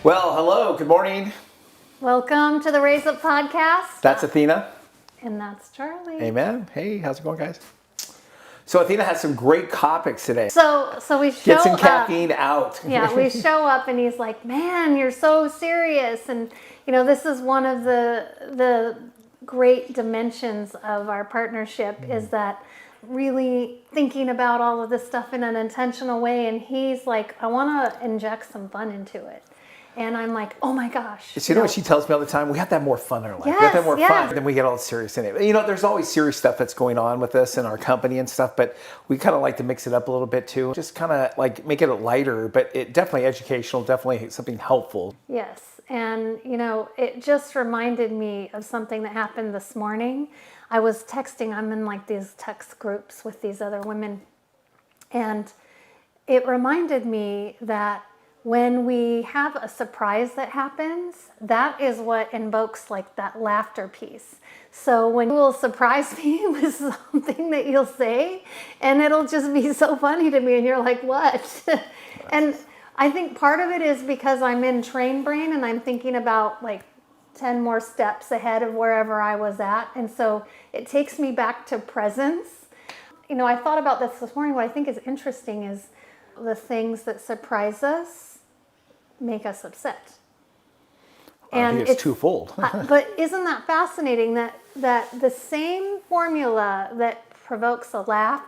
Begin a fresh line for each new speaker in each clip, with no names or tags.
Well, hello, good morning.
Welcome to the Raise Up Podcast.
That's Athena.
And that's Charlie.
Amen. Hey, how's it going, guys? So Athena has some great topics today.
So we show
Get some
up.
caffeine out.
Yeah, we show up and he's like, man, you're so serious. And, you know, this is one of the great dimensions of our partnership is that really thinking about all of this stuff in an intentional way. And he's like, I want to inject some fun into it. And I'm like, oh my gosh.
So you know what she tells me all the time? We have to have more fun in our life.
Yes,
we have to have more
yes.
fun. Then we get all serious in it. You know, there's always serious stuff that's going on with us in our company and stuff, but we kind of like to mix it up a little bit too. Just kind of like make it lighter, but it definitely educational, definitely something helpful.
Yes. And, you know, it just reminded me of something that happened this morning. I was texting, I'm in like these text groups with these other women. And it reminded me that when we have a surprise that happens, that is what invokes like that laughter piece. So when you will surprise me with something that you'll say, and it'll just be so funny to me, and you're like, what? And I think part of it is because I'm in train brain and I'm thinking about like 10 more steps ahead of wherever I was at. And so it takes me back to presence. You know, I thought about this morning. What I think is interesting is the things that surprise us make us upset.
And I think it's twofold.
But isn't that fascinating that the same formula that provokes a laugh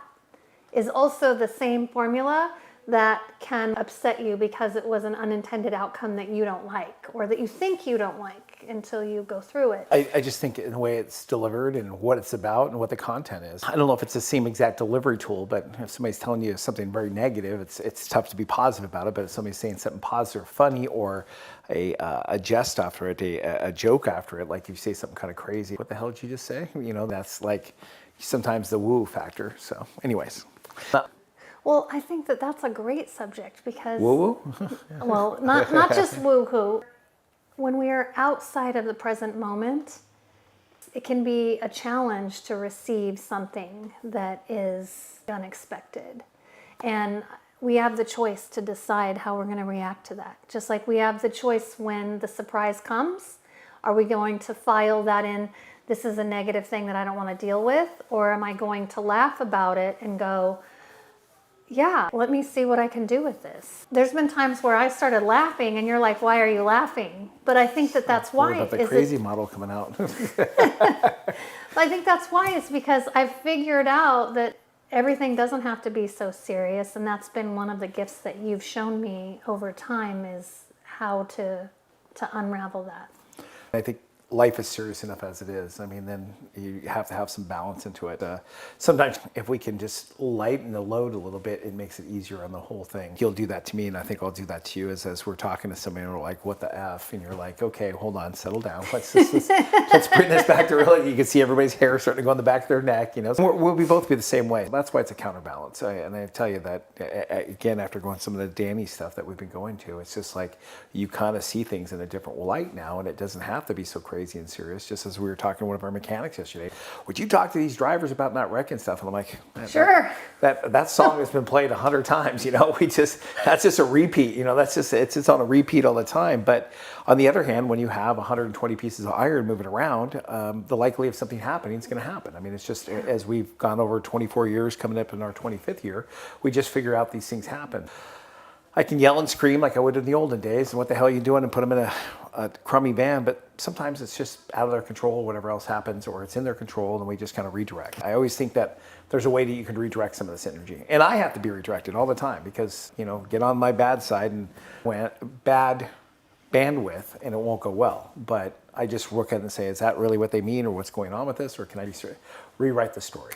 is also the same formula that can upset you because it was an unintended outcome that you don't like or that you think you don't like until you go through it.
I just think in the way it's delivered and what it's about and what the content is. I don't know if it's the same exact delivery tool, but if somebody's telling you something very negative, it's tough to be positive about it. But if somebody's saying something positive or funny or a jest after it, a joke after it, like if you say something kind of crazy, what the hell did you just say? You know, that's like sometimes the woo factor. So anyways.
Well, I think that that's a great subject because...
Woo-woo?
Well, not just woo-hoo. When we are outside of the present moment, it can be a challenge to receive something that is unexpected. And we have the choice to decide how we're going to react to that. Just like we have the choice when the surprise comes. Are we going to file that in, this is a negative thing that I don't want to deal with? Or am I going to laugh about it and go, yeah, let me see what I can do with this. There's been times where I started laughing and you're like, why are you laughing? But I think that that's why.
About the crazy model coming out.
I think that's why. It's because I've figured out that everything doesn't have to be so serious. And that's been one of the gifts that you've shown me over time is how to unravel that.
I think life is serious enough as it is. I mean, then you have to have some balance into it. Sometimes if we can just lighten the load a little bit, it makes it easier on the whole thing. You'll do that to me, and I think I'll do that to you as we're talking to somebody and we're like, what the F? And you're like, okay, hold on, settle down. Let's bring this back to real. You can see everybody's hair starting to go on the back of their neck, you know. So we'll both be the same way. That's why it's a counterbalance. And I tell you that, again, after going some of the Danny stuff that we've been going to, it's just like you kind of see things in a different light now, and it doesn't have to be so crazy and serious. Just as we were talking to one of our mechanics yesterday, would you talk to these drivers about not wrecking stuff? And I'm like,
sure.
That song has been played 100 times. You know, that's just a repeat. You know, it's on a repeat all the time. But on the other hand, when you have 120 pieces of iron moving around, the likelihood of something happening is going to happen. I mean, it's just as we've gone over 24 years, coming up in our 25th year, we just figure out these things happen. I can yell and scream like I would in the olden days, and what the hell are you doing, and put them in a crummy band, but sometimes it's just out of their control, whatever else happens, or it's in their control, and we just kind of redirect. I always think that there's a way that you can redirect some of this energy. And I have to be redirected all the time because, you know, get on my bad side and bad bandwidth, and it won't go well. But I just look at it and say, is that really what they mean, or what's going on with this, or can I just rewrite the story?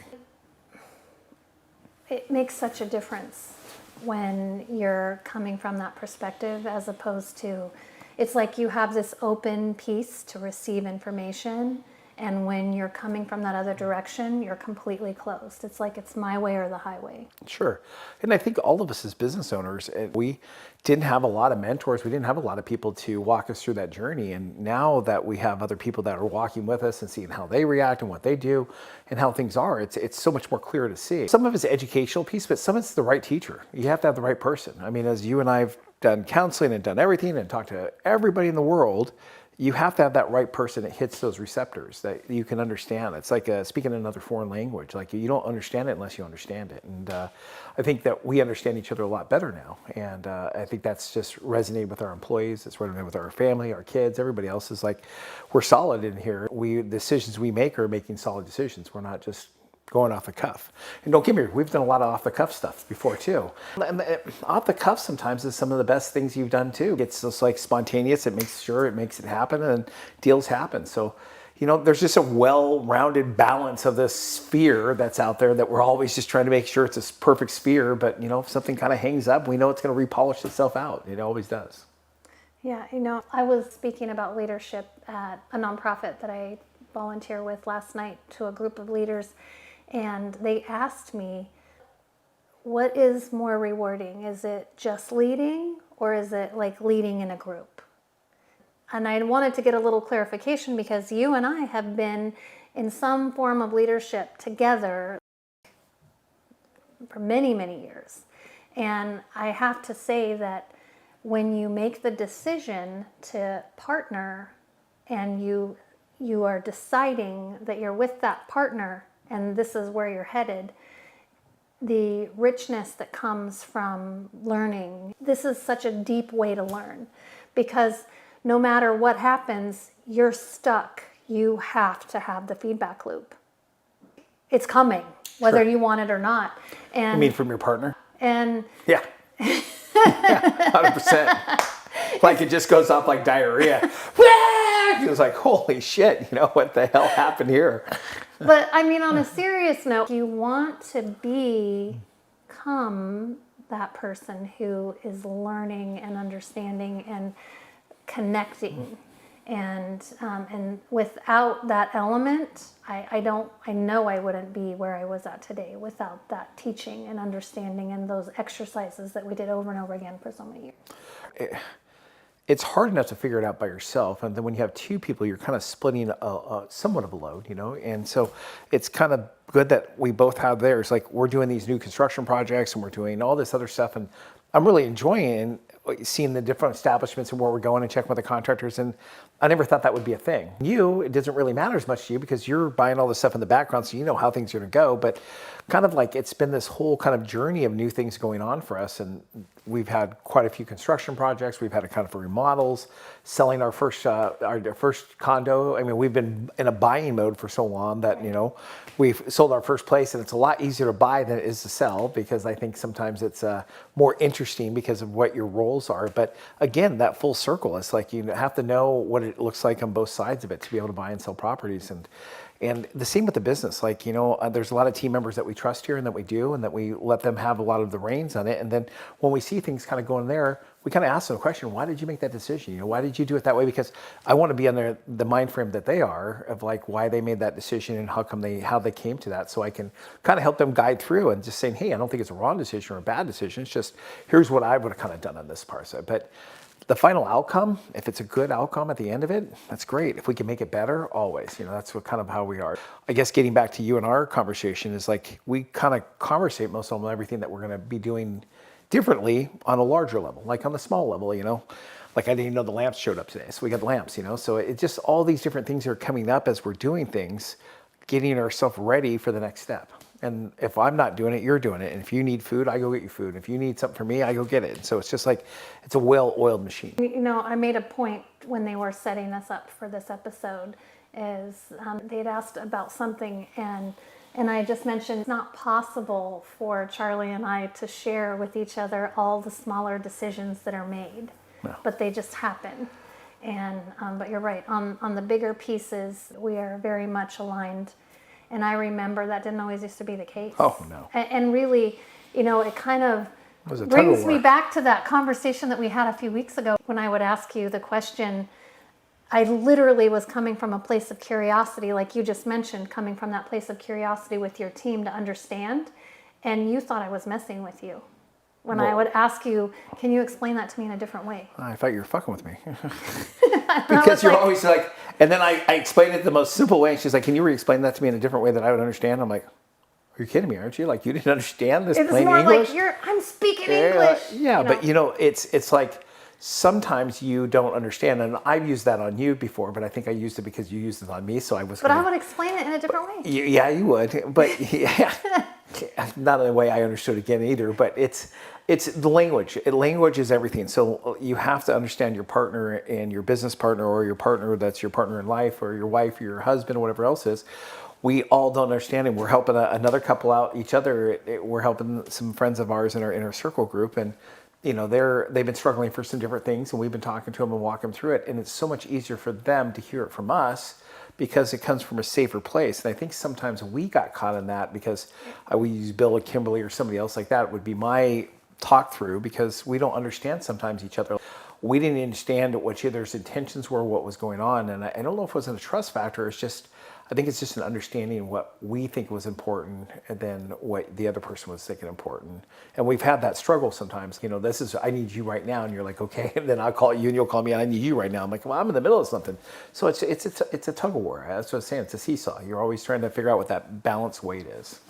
It makes such a difference when you're coming from that perspective as opposed to, it's like you have this open piece to receive information, and when you're coming from that other direction, you're completely closed. It's like it's my way or the highway.
Sure. And I think all of us as business owners, we didn't have a lot of mentors. We didn't have a lot of people to walk us through that journey. And now that we have other people that are walking with us and seeing how they react and what they do and how things are, it's so much more clear to see. Some of it's educational piece, but some of it's the right teacher. You have to have the right person. I mean, as you and I have done counseling and done everything and talked to everybody in the world, you have to have that right person that hits those receptors that you can understand. It's like speaking another foreign language. Like you don't understand it unless you understand it. And I think that we understand each other a lot better now. And I think that's just resonated with our employees. It's resonated with our family, our kids, everybody else is like, we're solid in here. Decisions we make are making solid decisions. We're not just going off the cuff. And don't get me wrong, we've done a lot of off the cuff stuff before too. And off the cuff sometimes is some of the best things you've done too. It's just like spontaneous. It makes it happen and deals happen. So, there's just a well-rounded balance of this sphere that's out there that we're always just trying to make sure it's a perfect sphere. But, if something kind of hangs up, we know it's going to repolish itself out. It always does.
Yeah, I was speaking about leadership at a nonprofit that I volunteer with last night to a group of leaders. And they asked me, what is more rewarding? Is it just leading or is it like leading in a group? And I wanted to get a little clarification because you and I have been in some form of leadership together for many, many years. And I have to say that when you make the decision to partner and you are deciding that you're with that partner and this is where you're headed, the richness that comes from learning. This is such a deep way to learn because no matter what happens, you're stuck. You have to have the feedback loop. It's coming, whether you want it or not. And
You mean from your partner?
And
yeah. Yeah, 100%. Like it just goes off like diarrhea. It was like, holy shit, what the hell happened here?
But I mean, on a serious note, you want to become that person who is learning and understanding and connecting. And without that element, I know I wouldn't be where I was at today without that teaching and understanding and those exercises that we did over and over again for so many years.
It's hard enough to figure it out by yourself, and then when you have two people, you're kind of splitting somewhat of a load, and so it's kind of good that we both have theirs. Like we're doing these new construction projects and we're doing all this other stuff, and I'm really enjoying seeing the different establishments and where we're going and checking with the contractors, and I never thought that would be a thing. It doesn't really matter as much to you because you're buying all this stuff in the background, so you know how things are going to go, but kind of like it's been this whole kind of journey of new things going on for us, and we've had quite a few construction projects. We've had a kind of remodels, selling our first condo. I mean, we've been in a buying mode for so long that, we've sold our first place, and it's a lot easier to buy than it is to sell because I think sometimes it's more interesting because of what your roles are. But again, that full circle, it's like you have to know what it looks like on both sides of it to be able to buy and sell properties. And the same with the business, like, there's a lot of team members that we trust here and that we do, and that we let them have a lot of the reins on it. And then when we see things kind of going there, we kind of ask them a question, why did you make that decision? Why did you do it that way? Because I want to be on the mind frame that they are of like why they made that decision and how they came to that. So I can kind of help them guide through and just saying, hey, I don't think it's a wrong decision or a bad decision. It's just, here's what I would have kind of done on this part. But the final outcome, if it's a good outcome at the end of it, that's great. If we can make it better, always. That's what kind of how we are. I guess getting back to you and our conversation is like we kind of conversate most of everything that we're going to be doing differently on a larger level, like on the small level, Like I didn't even know the lamps showed up today, so we got the lamps, So it just all these different things are coming up as we're doing things, getting ourselves ready for the next step. And if I'm not doing it, you're doing it. And if you need food, I go get you food. If you need something from me, I go get it. And so it's just like, it's a well-oiled machine.
I made a point when they were setting us up for this episode is they'd asked about something and I just mentioned it's not possible for Charlie and I to share with each other all the smaller decisions that are made, but they just happen. And but you're right, on the bigger pieces, we are very much aligned. And I remember that didn't always used to be the case.
Oh, no.
And really, it kind of
was a
brings me back to that conversation that we had a few weeks ago when I would ask you the question. I literally was coming from a place of curiosity, like you just mentioned, coming from that place of curiosity with your team to understand. And you thought I was messing with you. When I would ask you, can you explain that to me in a different way?
I thought you were fucking with me. Because you're always like, and then I explained it the most simple way. And she's like, can you re-explain that to me in a different way that I would understand? I'm like, you're kidding me, aren't you? Like, you didn't understand this
It's
plain
more
English?
like I'm speaking English.
Yeah,
you know?
but it's like sometimes you don't understand, and I've used that on you before, but I think I used it because you used it on me, so I was.
But I would explain it in a different way.
Yeah, you would, but yeah, not in the way I understood it again either. But it's the language. Language is everything. So you have to understand your partner and your business partner, or your partner that's your partner in life, or your wife, or your husband, or whatever else is. We all don't understand it. We're helping another couple out, each other. We're helping some friends of ours in our inner circle group, and they've been struggling for some different things, and we've been talking to them and walking them through it. And it's so much easier for them to hear it from us because it comes from a safer place. And I think sometimes we got caught in that because we use Bill or Kimberly or somebody else like that. It would be my talk through because we don't understand sometimes each other. We didn't understand what each other's intentions were, what was going on. And I don't know if it wasn't a trust factor. I think it's just an understanding of what we think was important and then what the other person was thinking important. And we've had that struggle sometimes. This is, I need you right now. And you're like, okay. And then I'll call you and you'll call me and I need you right now. I'm like, well, I'm in the middle of something. So it's a tug of war. That's what I'm saying. It's a seesaw. You're always trying to figure out what that balance weight is.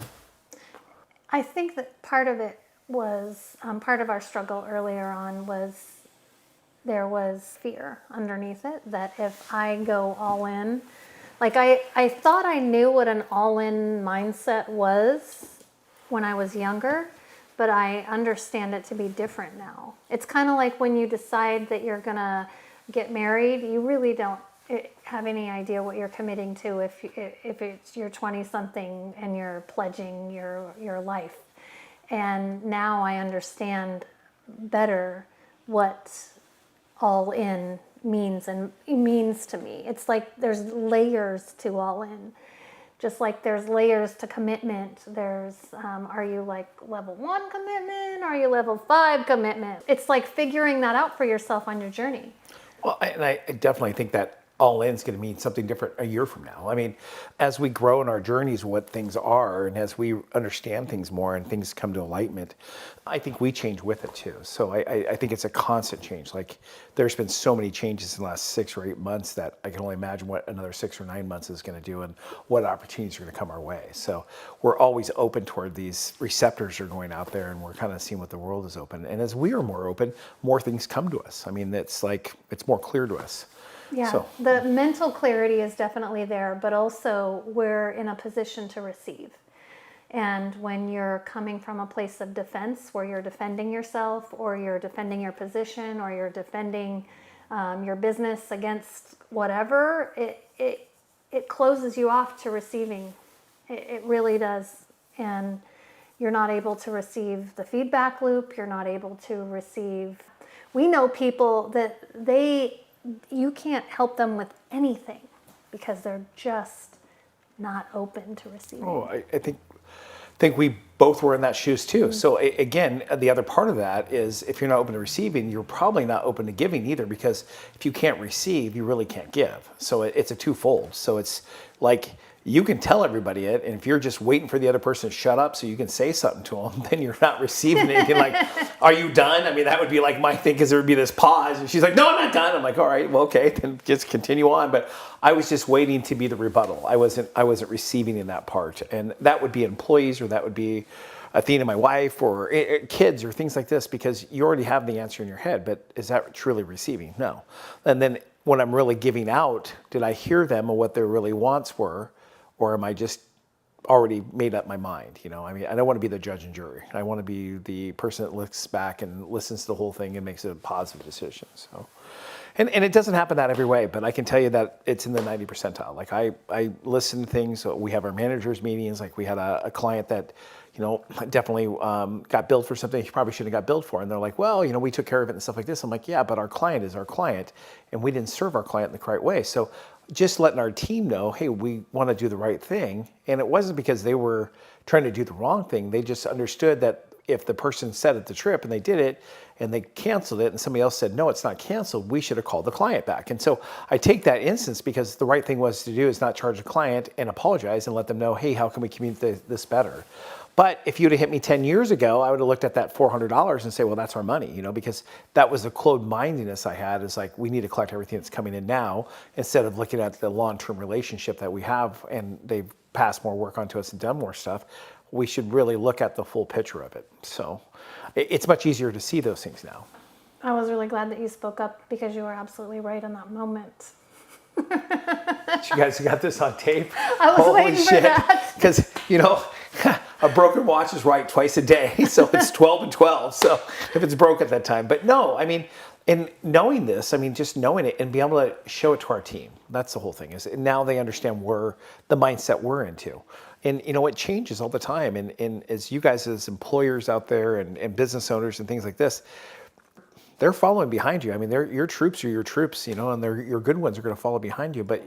I think that part of it was, part of our struggle earlier on was there was fear underneath it that if I go all in, like I thought I knew what an all-in mindset was when I was younger, but I understand it to be different now. It's kind of like when you decide that you're gonna get married, you really don't have any idea what you're committing to if it's you're 20-something and you're pledging your life. And now I understand better what all in means and it means to me. It's like there's layers to all in. Just like there's layers to commitment. There's, are you like level 1 commitment? Are you level 5 commitment? It's like figuring that out for yourself on your journey.
Well, I definitely think that all in is going to mean something different a year from now. I mean, as we grow in our journeys, what things are, and as we understand things more and things come to enlightenment, I think we change with it too. So I think it's a constant change. Like there's been so many changes in the last 6 or 8 months that I can only imagine what another 6 or 9 months is going to do and what opportunities are going to come our way. So we're always open toward these receptors are going out there and we're kind of seeing what the world is open. And as we are more open, more things come to us. I mean, it's like, it's more clear to us.
Yeah,
So.
the mental clarity is definitely there, but also we're in a position to receive. And when you're coming from a place of defense where you're defending yourself or you're defending your position or you're defending your business against whatever, it closes you off to receiving. It really does. And you're not able to receive the feedback loop. You're not able to receive. We know people that you can't help them with anything because they're just not open to receiving.
Oh, I think we both were in that shoes too. Mm-hmm. So again, the other part of that is if you're not open to receiving, you're probably not open to giving either, because if you can't receive, you really can't give. So it's a twofold. So it's like you can tell everybody it, and if you're just waiting for the other person to shut up so you can say something to them, then you're not receiving it. You're like, are you done? I mean, that would be like my thing, because there would be this pause, and she's like, no, I'm not done. I'm like, all right, well, okay, then just continue on. But I was just waiting to be the rebuttal. I wasn't receiving in that part, and that would be employees, or that would be Athena, my wife, or kids, or things like this, because you already have the answer in your head. But is that truly receiving? No. And then when I'm really giving out, did I hear them and what their really wants were? Or am I just already made up my mind? I mean, I don't want to be the judge and jury. I want to be the person that looks back and listens to the whole thing and makes a positive decision. So, and it doesn't happen that every way, but I can tell you that it's in the 90 percentile. Like I listen to things. So we have our managers meetings. Like we had a client that, definitely got billed for something he probably shouldn't have got billed for. And they're like, well, we took care of it and stuff like this. I'm like, yeah, but our client is our client, and we didn't serve our client in the correct way. So just letting our team know, hey, we want to do the right thing. And it wasn't because they were trying to do the wrong thing. They just understood that if the person said at the trip and they did it and they canceled it and somebody else said, no, it's not canceled, we should have called the client back. And so I take that instance because the right thing was to do is not charge the client and apologize and let them know, hey, how can we communicate this better? But if you'd have hit me 10 years ago, I would have looked at that $400 and say, well, that's our money, because that was the closed-mindedness I had, is like, we need to collect everything that's coming in now, instead of looking at the long-term relationship that we have, and they've passed more work onto us and done more stuff. we should really look at the full picture of it. So it's much easier to see those things now.
I was really glad that you spoke up because you were absolutely right in that moment.
You guys got this on tape?
I was waiting for that.
Because, a broken watch is right twice a day. So it's 12 and 12. So if it's broke at that time. But no, I mean, in knowing this, just knowing it and being able to show it to our team. That's the whole thing. Is now they understand the mindset we're into. And, it changes all the time. And as you guys as employers out there and business owners and things like this, they're following behind you. Your troops are your troops, and your good ones are going to follow behind you. But,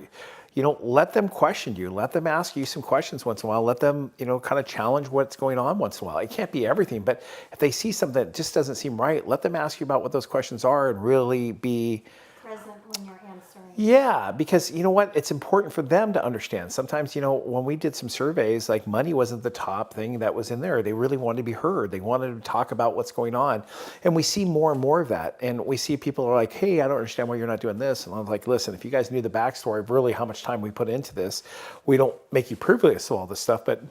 let them question you. Let them ask you some questions once in a while. Let them, kind of challenge what's going on once in a while. It can't be everything, but if they see something that just doesn't seem right, let them ask you about what those questions are and really be
Present when you're answering.
Yeah, because you know what? It's important for them to understand. Sometimes, when we did some surveys, like money wasn't the top thing that was in there. They really wanted to be heard. They wanted to talk about what's going on. And we see more and more of that. And we see people are like, hey, I don't understand why you're not doing this. And I'm like, listen, if you guys knew the backstory of really how much time we put into this, we don't make you privy to all this stuff, but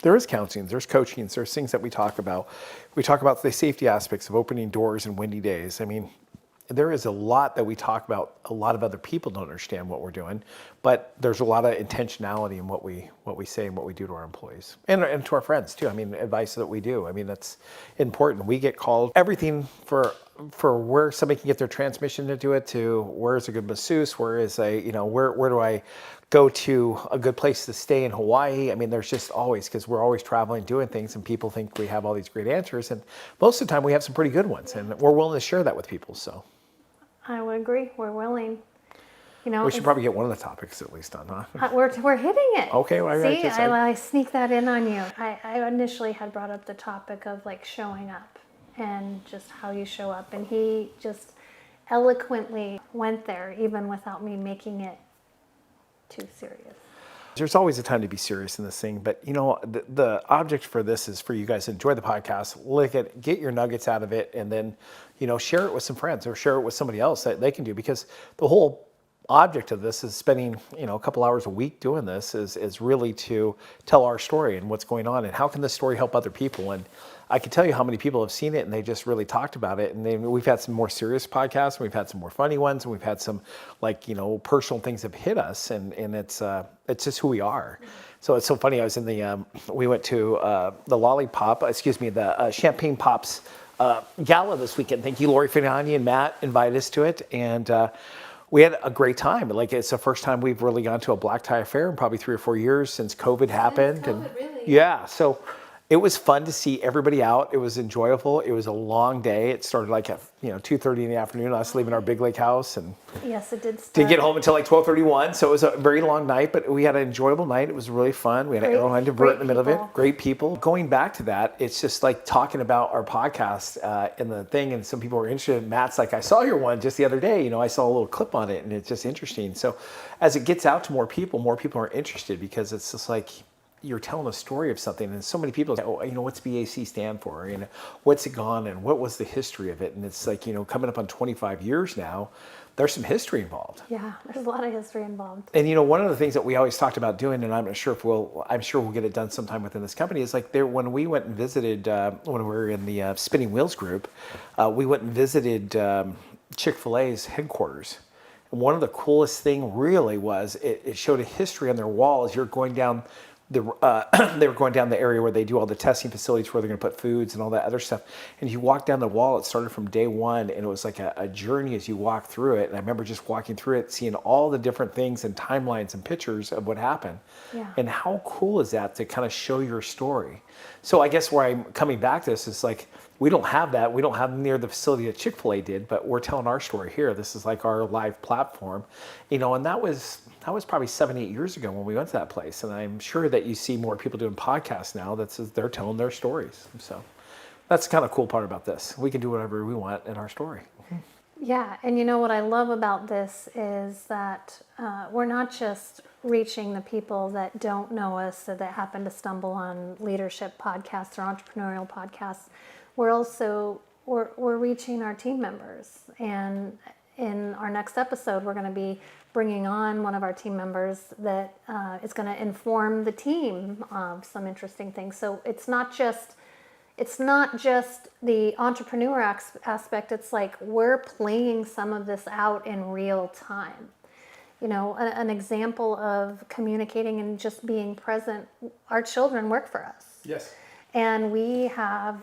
there is counseling, there's coaching, there's things that we talk about. We talk about the safety aspects of opening doors in windy days. There is a lot that we talk about. A lot of other people don't understand what we're doing, but there's a lot of intentionality in what we say and what we do to our employees and to our friends too. Advice that we do. That's important. We get called everything for where somebody can get their transmission to do it, to where is a good masseuse, where is where do I go to a good place to stay in Hawaii. There's just always, because we're always traveling, doing things, and people think we have all these great answers, and most of the time we have some pretty good ones, and we're willing to share that with people. So
I would agree. We're willing.
We should probably get one of the topics at least done, huh?
We're hitting it.
Okay, well,
See, I sneak that in on you. I initially had brought up the topic of showing up and just how you show up, and he just eloquently went there, even without me making it too serious.
There's always a time to be serious in this thing, but the object for this is for you guys to enjoy the podcast, look at, get your nuggets out of it, and then share it with some friends or share it with somebody else that they can do, because the whole object of this is spending a couple hours a week doing this is really to tell our story and what's going on and how can this story help other people. And I can tell you how many people have seen it and they just really talked about it. And then we've had some more serious podcasts, and we've had some more funny ones, and we've had some personal things have hit us, and it's just who we are. So it's so funny. I was in we went to the Champagne Pops gala this weekend. Thank you, Lori Finani and Matt invited us to it, and we had a great time. It's the first time we've really gone to a black tie affair in probably 3 or 4 years since COVID happened.
Really?
Yeah, so it was fun to see everybody out. It was enjoyable. It was a long day. It started at 2:30 in the afternoon. Us leaving our Big Lake house, and
yes, it did.
Didn't get home until 12:31. So it was a very long night, but we had an enjoyable night. It was really fun. We had an airline divert in the middle of it. Great people. Going back to that, it's just talking about our podcast and the thing. And some people were interested. Matt's like, I saw your one just the other day. I saw a little clip on it, and it's just interesting. So as it gets out to more people are interested, because it's just you're telling a story of something, and so many people say, what's BAC stand for? What's it gone, and what was the history of it? And it's coming up on 25 years now, there's some history involved.
Yeah, there's a lot of history involved.
And one of the things that we always talked about doing, and I'm sure we'll get it done sometime within this company, is when we went and visited, when we were in the Spinning Wheels group, we went and visited Chick-fil-A's headquarters. And one of the coolest thing really was it showed a history on their walls. You're going down they were going down the area where they do all the testing facilities where they're going to put foods and all that other stuff. And you walk down the wall, it started from day one, and it was like a journey as you walk through it. And I remember just walking through it, seeing all the different things and timelines and pictures of what happened.
Yeah.
And how cool is that to kind of show your story? So I guess where I'm coming back to this is we don't have that. We don't have near the facility that Chick-fil-A did, but we're telling our story here. This is our live platform, and that was probably 7-8 years ago when we went to that place. And I'm sure that you see more people doing podcasts now they're telling their stories. So that's the kind of cool part about this. We can do whatever we want in our story.
Yeah, and what I love about this is that we're not just reaching the people that don't know us or that happen to stumble on leadership podcasts or entrepreneurial podcasts. We're also we're reaching our team members, and in our next episode, we're going to be bringing on one of our team members that is going to inform the team of some interesting things. So it's not just the entrepreneur aspect. It's like we're playing some of this out in real time. You know, an example of communicating and just being present. Our children work for us.
Yes.
And we have,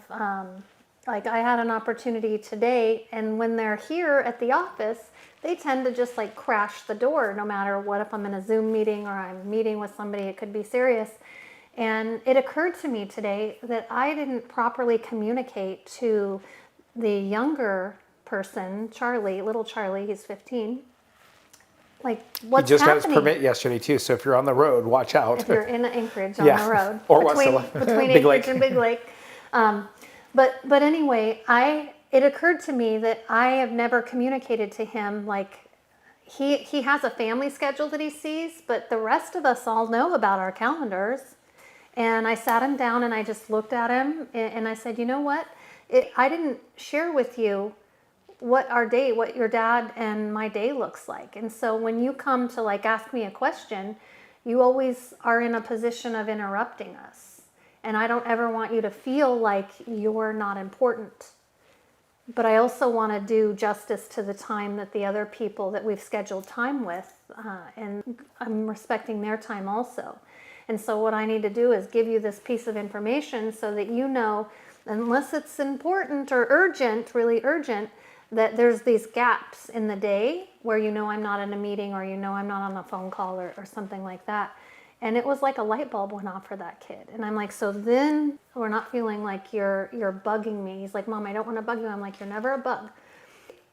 like I had an opportunity today, and when they're here at the office, they tend to just like crash the door no matter what. If I'm in a Zoom meeting or I'm meeting with somebody, it could be serious. And it occurred to me today that I didn't properly communicate to the younger person, Charlie, little Charlie, he's 15. Like, what's
He just
happening?
got his permit yesterday too, so if you're on the road, watch out.
If you're in Anchorage on
Yeah.
the road,
Or
between
Big
Anchorage
Lake.
and Big Lake. But anyway, it occurred to me that I have never communicated to him, like, he has a family schedule that he sees, but the rest of us all know about our calendars. And I sat him down and I just looked at him and I said, you know what? I didn't share with you what your dad and my day looks like. And so when you come to like ask me a question, you always are in a position of interrupting us. And I don't ever want you to feel like you're not important. But I also want to do justice to the time that the other people that we've scheduled time with, and I'm respecting their time also. And so what I need to do is give you this piece of information so that you know, unless it's important or urgent, really urgent, that there's these gaps in the day where you know I'm not in a meeting or you know I'm not on a phone call or something like that. And it was like a light bulb went off for that kid. And I'm like, so then we're not feeling like you're bugging me. He's like, Mom, I don't want to bug you. I'm like, you're never a bug.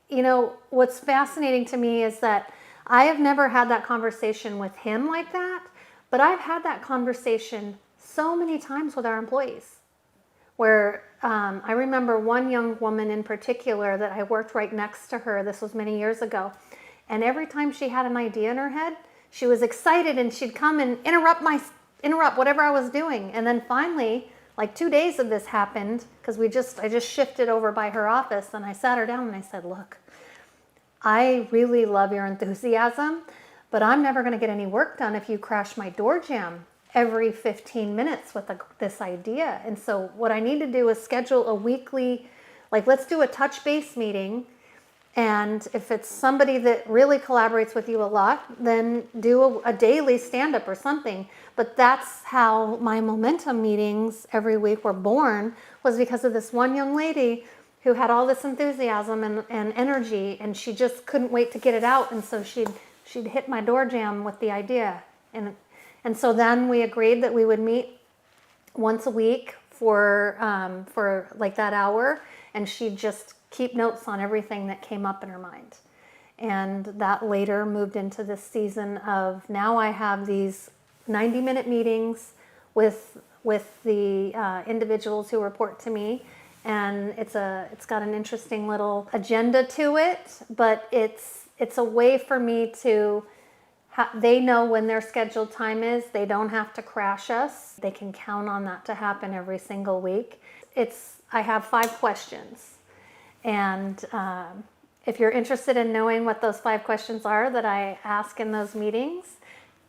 You know, what's fascinating to me is that I have never had that conversation with him like that, but I've had that conversation so many times with our employees where I remember one young woman in particular that I worked right next to her. This was many years ago. And every time she had an idea in her head, she was excited and she'd come and interrupt whatever I was doing. And then finally, like 2 days of this happened because I just shifted over by her office and I sat her down and I said, look, I really love your enthusiasm, but I'm never going to get any work done if you crash my door jamb every 15 minutes with this idea. And so what I need to do is schedule a weekly, like let's do a touch base meeting. And if it's somebody that really collaborates with you a lot, then do a daily stand-up or something. But that's how my momentum meetings every week were born, was because of this one young lady who had all this enthusiasm and energy, and she just couldn't wait to get it out. And so she'd hit my door jamb with the idea. And so then we agreed that we would meet once a week for like that hour, and she'd just keep notes on everything that came up in her mind. And that later moved into this season of now I have these 90-minute meetings with the individuals who report to me, and it's got an interesting little agenda to it, but it's a way for me to they know when their scheduled time is. They don't have to crash us. They can count on that to happen every single week. I have 5 questions. And if you're interested in knowing what those 5 questions are that I ask in those meetings,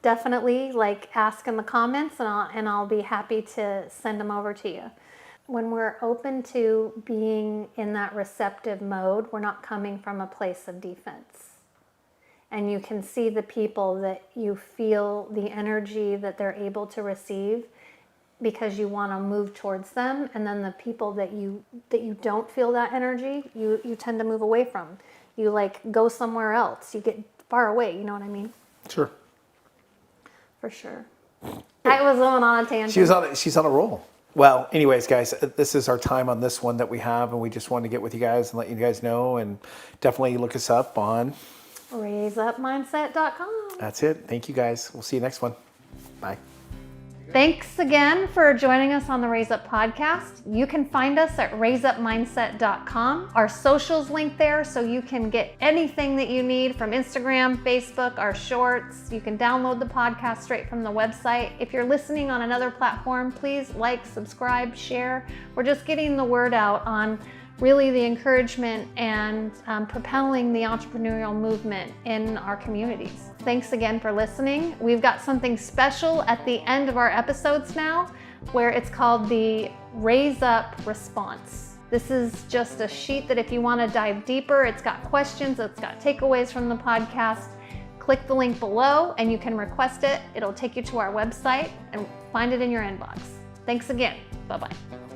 definitely ask in the comments and I'll be happy to send them over to you. When we're open to being in that receptive mode, we're not coming from a place of defense. And you can see the people that you feel the energy that they're able to receive because you want to move towards them. And then the people that you don't feel that energy, you tend to move away from. You go somewhere else. You get far away, you know what I mean?
Sure.
For sure. I was going on a tangent.
She's on a roll. Well, anyways, guys, this is our time on this one that we have, and we just wanted to get with you guys and let you guys know, and definitely look us up on
raiseupmindset.com.
That's it. Thank you, guys. We'll see you next one. Bye.
Thanks again for joining us on the Raise Up podcast. You can find us at raiseupmindset.com. Our socials link there so you can get anything that you need from Instagram, Facebook, our shorts. You can download the podcast straight from the website. If you're listening on another platform, please subscribe, share. We're just getting the word out on really the encouragement and propelling the entrepreneurial movement in our communities. Thanks again for listening. We've got something special at the end of our episodes now, where it's called the Raise Up Response. This is just a sheet that if you want to dive deeper, it's got questions, it's got takeaways from the podcast. Click the link below and you can request it. It'll take you to our website and find it in your inbox. Thanks again. Bye-bye.